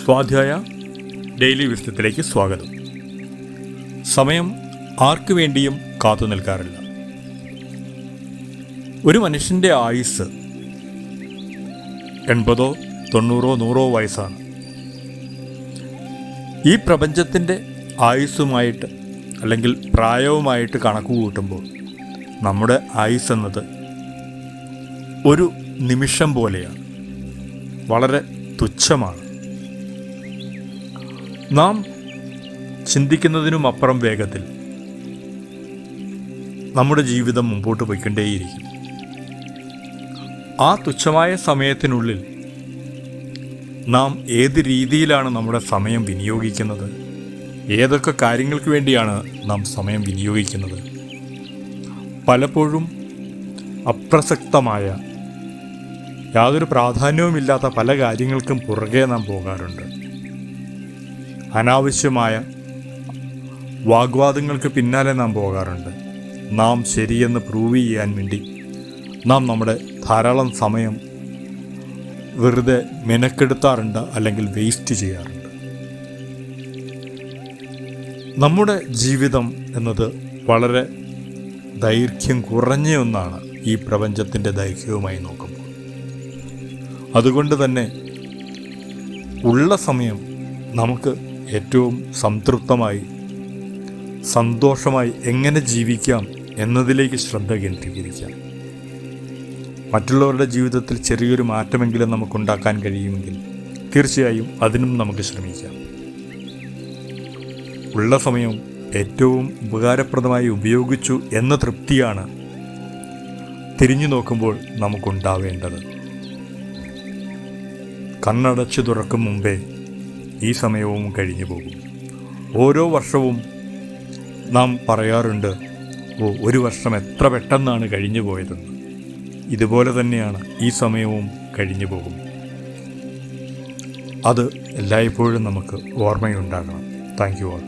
സ്വാധ്യായ ഡെയിലി വിസ്ഡത്തിലേക്ക് സ്വാഗതം. സമയം ആർക്കു വേണ്ടിയും കാത്തു നിൽക്കാറില്ല. ഒരു മനുഷ്യൻ്റെ ആയുസ് 80, 90, 100 വയസ്സാണ്. ഈ പ്രപഞ്ചത്തിൻ്റെ ആയുസ്സുമായിട്ട് അല്ലെങ്കിൽ പ്രായവുമായിട്ട് കണക്ക് കൂട്ടുമ്പോൾ നമ്മുടെ ആയുസ് എന്നത് ഒരു നിമിഷം പോലെയാണ്, വളരെ തുച്ഛമാണ്. നാം ചിന്തിക്കുന്നതിനും അപ്പുറം വേഗത്തിൽ നമ്മുടെ ജീവിതം മുമ്പോട്ട് പോയിക്കൊണ്ടേയിരിക്കും. ആ തുച്ഛമായ സമയത്തിനുള്ളിൽ നാം ഏത് രീതിയിലാണ് നമ്മുടെ സമയം വിനിയോഗിക്കുന്നത്, ഏതൊക്കെ കാര്യങ്ങൾക്ക് വേണ്ടിയാണ് നാം സമയം വിനിയോഗിക്കുന്നത്? പലപ്പോഴും അപ്രസക്തമായ, യാതൊരു പ്രാധാന്യവുമില്ലാത്ത പല കാര്യങ്ങൾക്കും പുറകെ നാം പോകാറുണ്ട്. അനാവശ്യമായ വാഗ്വാദങ്ങൾക്ക് പിന്നാലെ നാം പോകാറുണ്ട്. നാം ശരിയെന്ന് പ്രൂവ് ചെയ്യാൻ വേണ്ടി നാം നമ്മുടെ ധാരാളം സമയം വെറുതെ മെനക്കെടുത്താറുണ്ട്, അല്ലെങ്കിൽ വേസ്റ്റ് ചെയ്യാറുണ്ട്. നമ്മുടെ ജീവിതം എന്നത് വളരെ ദൈർഘ്യം കുറഞ്ഞ ഒന്നാണ് ഈ പ്രപഞ്ചത്തിൻ്റെ ദൈർഘ്യവുമായി നോക്കുമ്പോൾ. അതുകൊണ്ട് തന്നെ ഉള്ള സമയം നമുക്ക് ഏറ്റവും സംതൃപ്തമായി, സന്തോഷമായി എങ്ങനെ ജീവിക്കാം എന്നതിലേക്ക് ശ്രദ്ധ കേന്ദ്രീകരിക്കാം. മറ്റുള്ളവരുടെ ജീവിതത്തിൽ ചെറിയൊരു മാറ്റമെങ്കിലും നമുക്കുണ്ടാക്കാൻ കഴിയുമെങ്കിൽ തീർച്ചയായും അതിനും നമുക്ക് ശ്രമിക്കാം. ഉള്ള സമയം ഏറ്റവും ഉപകാരപ്രദമായി ഉപയോഗിച്ചു എന്ന തൃപ്തിയാണ് തിരിഞ്ഞു നോക്കുമ്പോൾ നമുക്കുണ്ടാവേണ്ടത്. കണ്ണടച്ചു തുറക്കും മുമ്പേ ഈ സമയവും കഴിഞ്ഞു പോകും. ഓരോ വർഷവും നാം പറയാറുണ്ട്, ഒരു വർഷം എത്ര പെട്ടെന്നാണ് കഴിഞ്ഞു പോയതെന്ന്. ഇതുപോലെ തന്നെയാണ് ഈ സമയവും കഴിഞ്ഞു പോകും. അത് എല്ലായ്പ്പോഴും നമുക്ക് ഓർമ്മയുണ്ടാകണം. Thank you all.